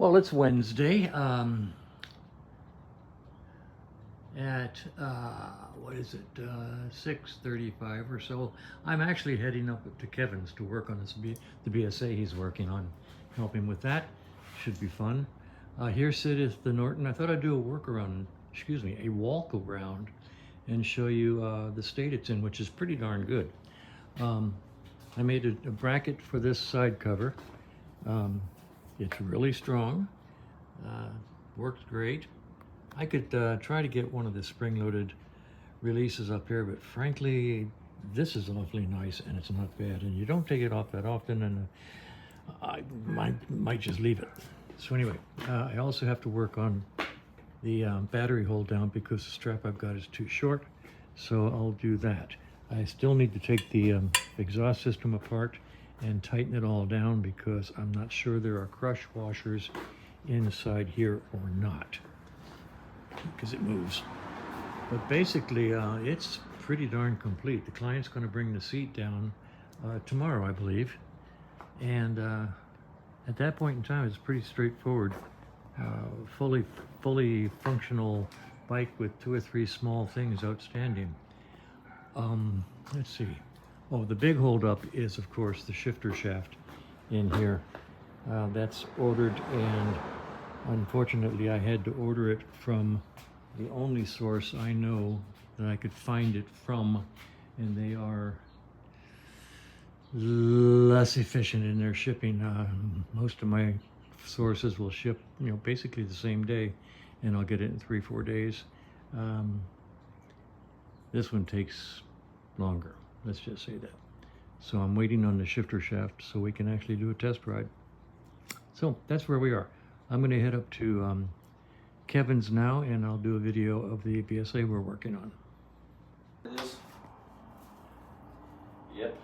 Well, it's Wednesday at what is it, 6:35 or so. I'm actually heading up to Kevin's to work on the BSA he's working on. Help him with that. Should be fun. Here sitteth the Norton. I thought I'd do a a walk around and show you the state it's in, which is pretty darn good. I made a bracket for this side cover. It's really strong, works great. I could try to get one of the spring-loaded releases up here, but frankly, this is awfully nice and it's not bad. And you don't take it off that often, and I might just leave it. So anyway, I also have to work on the battery hold down because the strap I've got is too short. So I'll do that. I still need to take the exhaust system apart and tighten it all down because I'm not sure there are crush washers inside here or not, because it moves. But basically, it's pretty darn complete. The client's going to bring the seat down tomorrow, I believe. And at that point in time, it's pretty straightforward. Fully functional bike with 2 or 3 small things outstanding. Let's see. Oh, the big holdup is, of course, the shifter shaft in here. That's ordered, and unfortunately, I had to order it from the only source I know that I could find it from, and they are less efficient in their shipping. Most of my sources will ship, basically the same day, and I'll get it in 3-4 days. This one takes longer. Let's just say that. So I'm waiting on the shifter shaft so we can actually do a test ride. So that's where we are. I'm going to head up to Kevin's now, and I'll do a video of the BSA we're working on. Yep.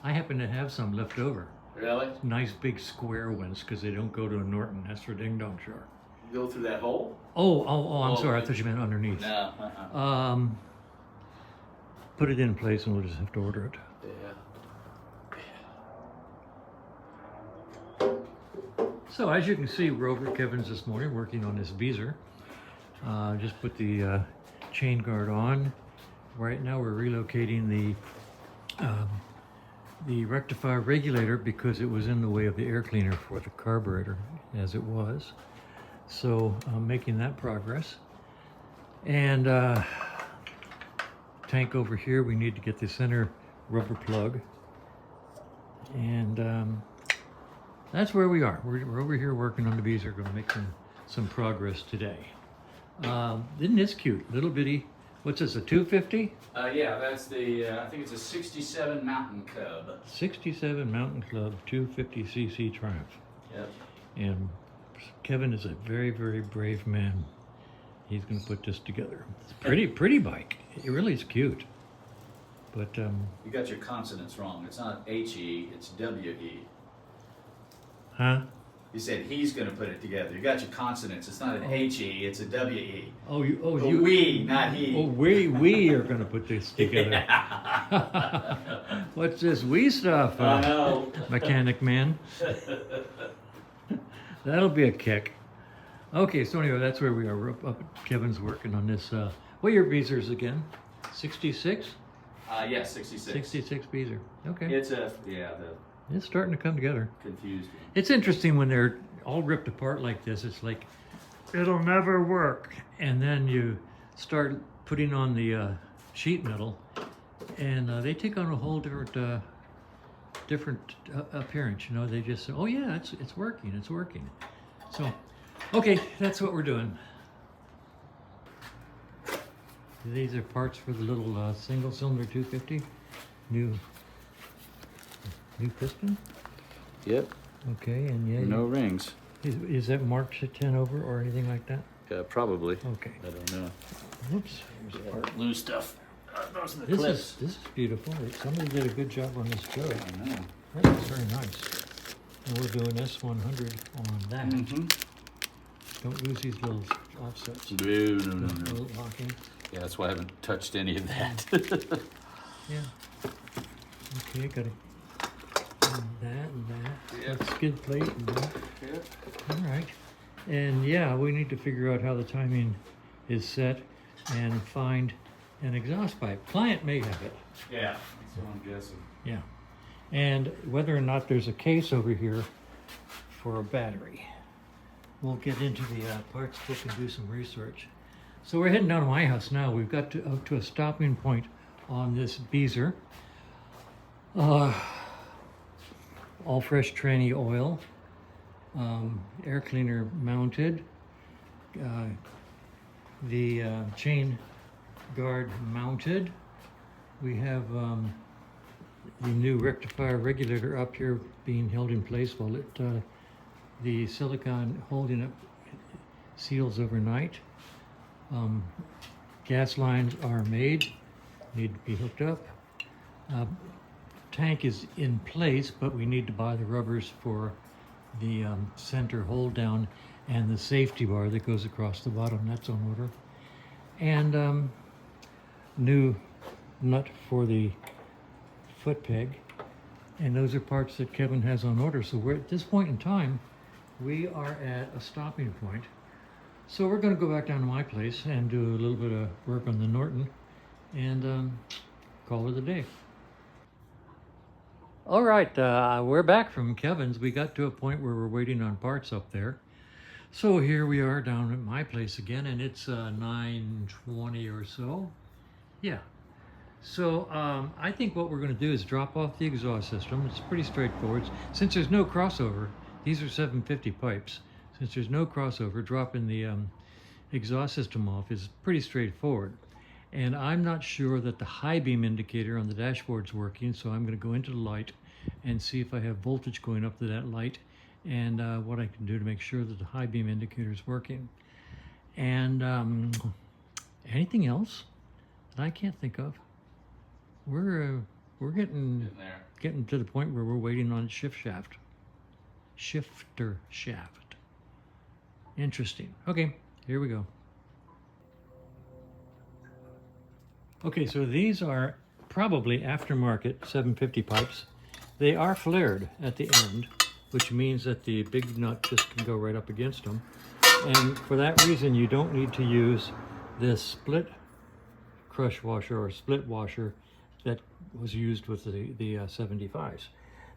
I happen to have some left over. Really? Nice big square ones, because they don't go to a Norton. That's for Ding Dong Shore. Go through that hole? Oh, I'm sorry. I thought you meant underneath. No. Put it in place and we'll just have to order it. Yeah. So as you can see, we're over at Kevin's this morning working on this Beezer. Just put the chain guard on. Right now we're relocating the rectifier regulator because it was in the way of the air cleaner for the carburetor as it was. So I'm making that progress. And tank over here, we need to get the center rubber plug. And that's where we are. We're over here working on the Beezer. Going to make some progress today. Isn't this cute? Little bitty. What's this, a 250? Yeah, that's the, I think it's a 67 Mountain Cub. 67 Mountain Club 250cc Triumph. Yep. And Kevin is a very, very brave man. He's going to put this together. It's a pretty bike. It really is cute. But you got your consonants wrong. It's not H-E, it's W-E. Huh? You said he's going to put it together. You got your consonants. It's not an H-E, it's a W-E. You. We, not he. Oh, we are going to put this together. What's this we stuff? I know. Mechanic man. That'll be a kick. Okay, so anyway, that's where we are. We're up at Kevin's working on this. What year Beezers again? 66? Yeah, 66. 66 Beezer. Okay. It's It's starting to come together. confused me. It's interesting when they're all ripped apart like this. It's like, it'll never work. And then you start putting on the sheet metal, and they take on a whole different appearance. They just say, oh yeah, it's working, it's working. So, okay, that's what we're doing. These are parts for the little single-cylinder 250. New piston? Yep. Okay, and yeah. No rings. Is that marked to 10 over or anything like that? Probably. Okay. I don't know. Whoops. Here's the part. Loose stuff. Those are the This clips. is beautiful. Somebody did a good job on this jug. I know. That looks very nice. And we're doing S100 on that. Mm-hmm. Don't use these little offsets. No. Little locking. Yeah, that's why I haven't touched any of that. Yeah. Okay, got it. And that. Yep. Skid plate and that. Yep. All right. And yeah, we need to figure out how the timing is set and find an exhaust pipe. Client may have it. Yeah, that's what I'm guessing. Yeah. And whether or not there's a case over here for a battery. We'll get into the parts book and do some research. So we're heading down to my house now. We've got to up to a stopping point on this Beezer. All fresh tranny oil, air cleaner mounted, the chain guard mounted. We have the new rectifier regulator up here being held in place while the silicone holding it seals overnight. Gas lines are made, need to be hooked up. Tank is in place, but we need to buy the rubbers for the center hold down and the safety bar that goes across the bottom. That's on order. And new nut for the foot peg. And those are parts that Kevin has on order. So we're at this point in time, we are at a stopping point. So we're going to go back down to my place and do a little bit of work on the Norton and call it a day. All right, we're back from Kevin's. We got to a point where we're waiting on parts up there. So here we are down at my place again, and it's 9:20 or so. Yeah. So I think what we're going to do is drop off the exhaust system. It's pretty straightforward. Since there's no crossover, these are 750 pipes. Since there's no crossover, dropping the exhaust system off is pretty straightforward. And I'm not sure that the high beam indicator on the dashboard's working, so I'm going to go into the light and see if I have voltage going up to that light and what I can do to make sure that the high beam indicator is working. And anything else that I can't think of? We're getting to the point where we're waiting on shifter shaft. Interesting. Okay, here we go. Okay, so these are probably aftermarket 750 pipes. They are flared at the end, which means that the big nut just can go right up against them. And for that reason, you don't need to use this split crush washer or split washer that was used with the 75s.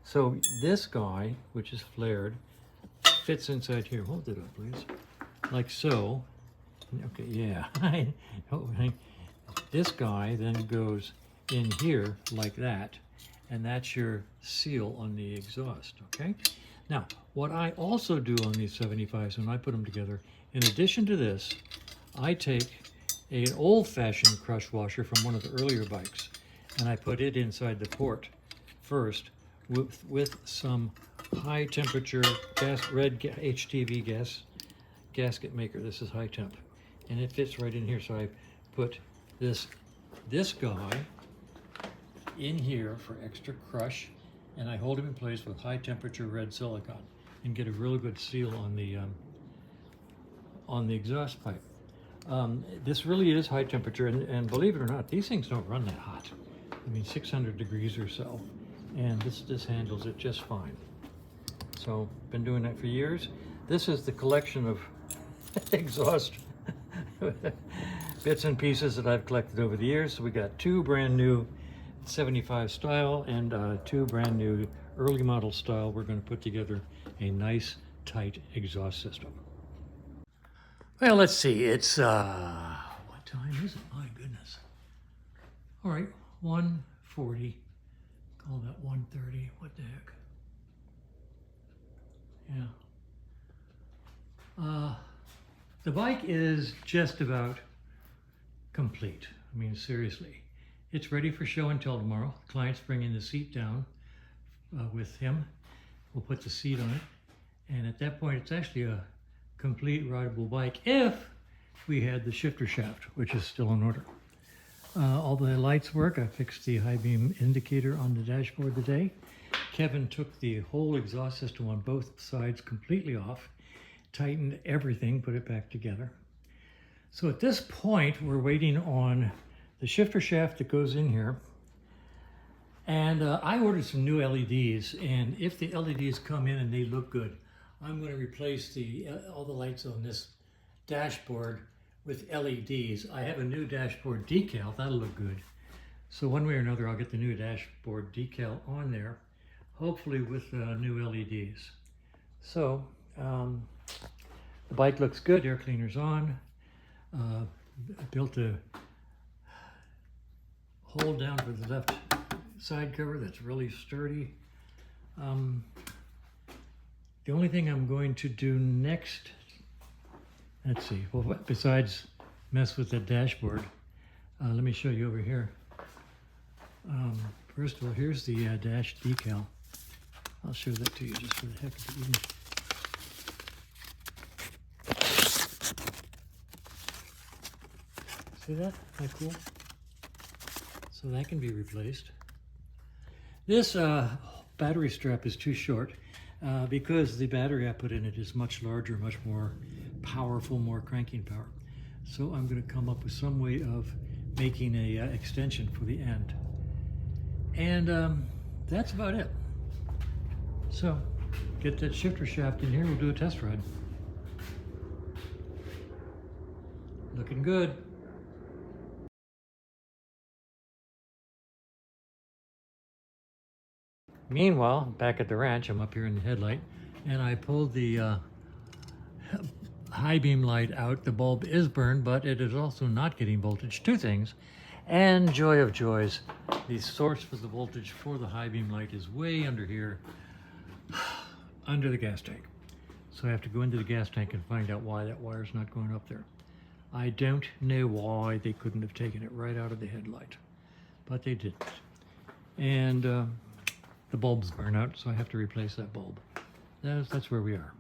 So this guy, which is flared, fits inside here. Hold it up, please. Like so. Okay, yeah. This guy then goes in here like that, and that's your seal on the exhaust, okay? Now, what I also do on these 75s when I put them together, in addition to this, I take an old-fashioned crush washer from one of the earlier bikes, and I put it inside the port first with some high temperature red HTV gasket maker. This is high temp, and it fits right in here. So I put this guy in here for extra crush, and I hold him in place with high temperature red silicone and get a really good seal on the exhaust pipe. This really is high temperature, and believe it or not, these things don't run that hot. I mean, 600 degrees or so, and this handles it just fine. So, been doing that for years. This is the collection of exhaust bits and pieces that I've collected over the years. So we got two brand new 75 style and two brand new early model style. We're going to put together a nice tight exhaust system. Well, let's see. It's what time is it? My goodness. All right, 1:40. Call that 1:30. What the heck? Yeah. The bike is just about complete. I mean, seriously. It's ready for show and tell tomorrow. The client's bringing the seat down with him. We'll put the seat on it. And at that point, it's actually a complete rideable bike if we had the shifter shaft, which is still in order. All the lights work. I fixed the high beam indicator on the dashboard today. Kevin took the whole exhaust system on both sides completely off, tightened everything, put it back together. So at this point, we're waiting on the shifter shaft that goes in here. And I ordered some new LEDs, and if the LEDs come in and they look good, I'm going to replace all the lights on this dashboard with LEDs. I have a new dashboard decal. That'll look good. So one way or another, I'll get the new dashboard decal on there, hopefully with new LEDs. So the bike looks good. Air cleaner's on. Built a hold down for the left side cover that's really sturdy. The only thing I'm going to do next, let's see, well, besides mess with the dashboard, let me show you over here. First of all, here's the dash decal. I'll show that to you just for the heck of it. See that? Isn't that cool? So that can be replaced. This battery strap is too short because the battery I put in it is much larger, much more powerful, more cranking power. So I'm going to come up with some way of making a extension for the end. And that's about it. So get that shifter shaft in here, we'll do a test ride. Looking good. Meanwhile, back at the ranch, I'm up here in the headlight, and I pulled the high beam light out. The bulb is burned, but it is also not getting voltage. Two things, and joy of joys, the source for the voltage for the high beam light is way under here, under the gas tank. So I have to go into the gas tank and find out why that wire's not going up there. I don't know why they couldn't have taken it right out of the headlight, but they didn't. And the bulb's burnt out, so I have to replace that bulb. That's where we are.